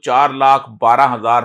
4,12,000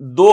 2